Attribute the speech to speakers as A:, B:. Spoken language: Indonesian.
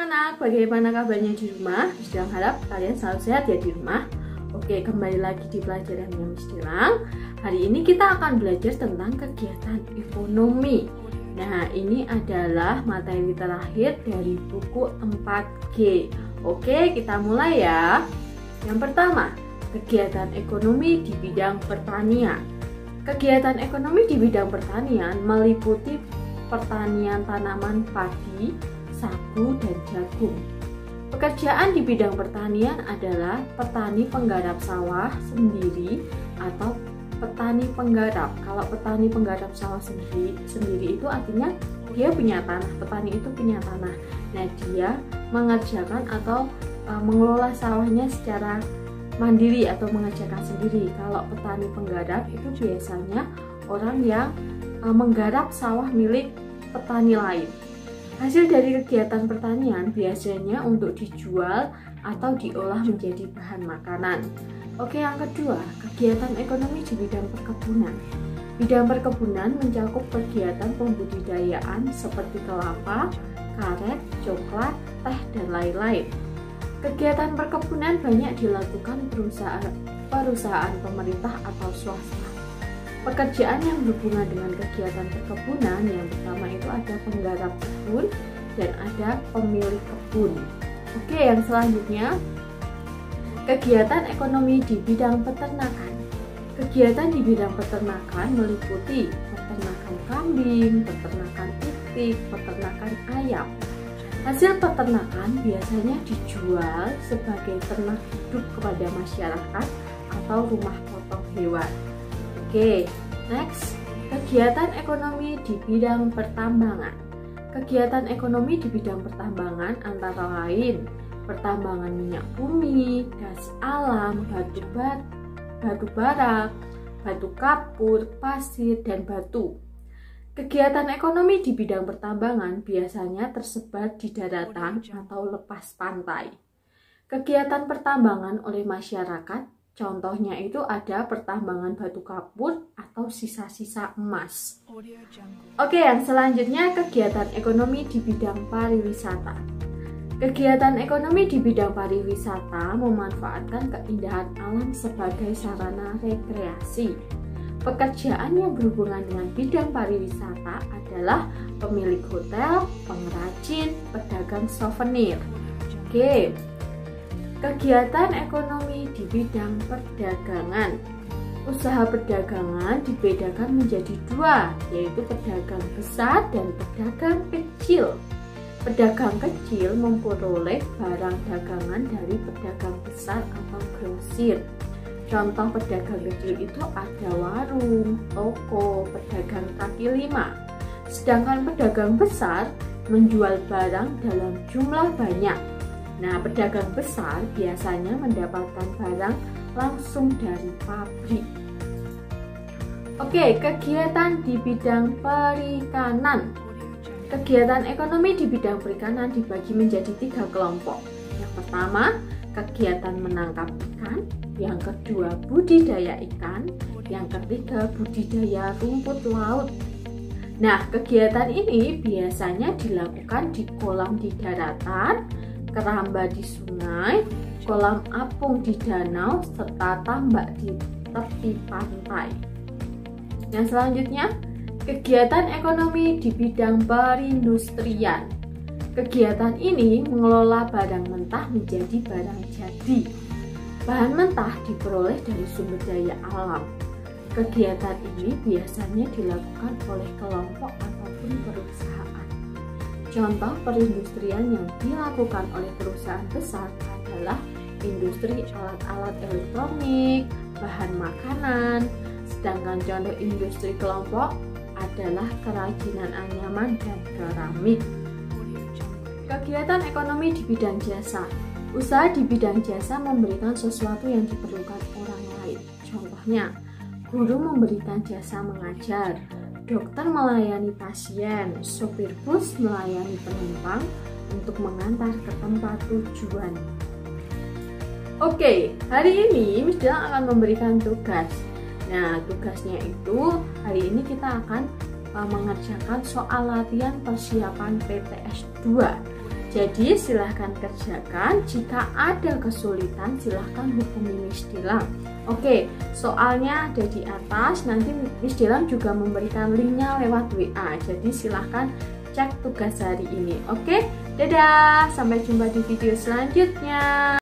A: anak-anak, bagaimana kabarnya di rumah? Miss Dilang harap kalian selalu sehat ya di rumah. Oke, kembali lagi di pelajarannya Miss Dilang. Hari ini kita akan belajar tentang kegiatan ekonomi. Nah, ini adalah materi terakhir dari buku 4G. Oke, kita mulai ya. Yang pertama, kegiatan ekonomi di bidang pertanian. Kegiatan ekonomi di bidang pertanian meliputi pertanian tanaman padi, sagu, dan jagung. Pekerjaan di bidang pertanian adalah petani penggarap sawah sendiri atau petani penggarap. Kalau petani penggarap sawah sendiri itu artinya dia punya tanah, petani itu punya tanah. Nah, dia mengerjakan atau mengelola sawahnya secara mandiri atau mengerjakan sendiri. Kalau petani penggarap itu biasanya orang yang menggarap sawah milik petani lain. Hasil dari kegiatan pertanian biasanya untuk dijual atau diolah menjadi bahan makanan. Oke, yang kedua, kegiatan ekonomi di bidang perkebunan. Bidang perkebunan mencakup kegiatan pembudidayaan seperti kelapa, karet, coklat, teh, dan lain-lain. Kegiatan perkebunan banyak dilakukan perusahaan pemerintah atau swasta. Pekerjaan yang berhubungan dengan kegiatan perkebunan yang pertama itu ada penggarap kebun dan ada pemilik kebun. Oke, yang selanjutnya kegiatan ekonomi di bidang peternakan. Kegiatan di bidang peternakan meliputi peternakan kambing, peternakan itik, peternakan ayam. Hasil peternakan biasanya dijual sebagai ternak hidup kepada masyarakat atau rumah potong hewan. Oke, next, kegiatan ekonomi di bidang pertambangan. Kegiatan ekonomi di bidang pertambangan antara lain pertambangan minyak bumi, gas alam, batu bara, batu kapur, pasir, dan batu. Kegiatan ekonomi di bidang pertambangan biasanya tersebar di daratan atau lepas pantai. Kegiatan pertambangan oleh masyarakat, contohnya itu ada pertambangan batu kapur atau sisa-sisa emas. Oke, yang selanjutnya kegiatan ekonomi di bidang pariwisata. Kegiatan ekonomi di bidang pariwisata memanfaatkan keindahan alam sebagai sarana rekreasi. Pekerjaan yang berhubungan dengan bidang pariwisata adalah pemilik hotel, pengrajin, pedagang souvenir. Oke. Kegiatan ekonomi di bidang perdagangan. Usaha perdagangan dibedakan menjadi dua, yaitu pedagang besar dan pedagang kecil. Pedagang kecil memperoleh barang dagangan dari pedagang besar atau grosir. Contoh pedagang kecil itu ada warung, toko, pedagang kaki lima. Sedangkan pedagang besar menjual barang dalam jumlah banyak. Nah, pedagang besar biasanya mendapatkan barang langsung dari pabrik. Oke, kegiatan di bidang perikanan. Kegiatan ekonomi di bidang perikanan dibagi menjadi 3 kelompok. Yang pertama, kegiatan menangkap ikan. Yang kedua, budidaya ikan. Yang ketiga, budidaya rumput laut. Nah, kegiatan ini biasanya dilakukan di kolam di daratan, keramba di sungai, kolam apung di danau, serta tambak di tepi pantai. Yang selanjutnya, kegiatan ekonomi di bidang perindustrian. Kegiatan ini mengelola barang mentah menjadi barang jadi. Bahan mentah diperoleh dari sumber daya alam. Kegiatan ini biasanya dilakukan oleh kelompok ataupun perusahaan. Contoh perindustrian yang dilakukan oleh perusahaan besar adalah industri alat-alat elektronik, bahan makanan, sedangkan contoh industri kelompok adalah kerajinan anyaman dan keramik. Kegiatan ekonomi di bidang jasa. Usaha di bidang jasa memberikan sesuatu yang diperlukan orang lain. Contohnya, guru memberikan jasa mengajar, dokter melayani pasien, sopir bus melayani penumpang untuk mengantar ke tempat tujuan. Oke, hari ini Miss Dilang akan memberikan tugas. Nah, tugasnya itu hari ini kita akan mengerjakan soal latihan persiapan PTS 2. Jadi silahkan kerjakan, jika ada kesulitan silahkan hubungi Miss Dilang. Oke, soalnya ada di atas, nanti Miss Dilang juga memberikan linknya lewat WA. Jadi silahkan cek tugas hari ini. Oke, dadah, sampai jumpa di video selanjutnya.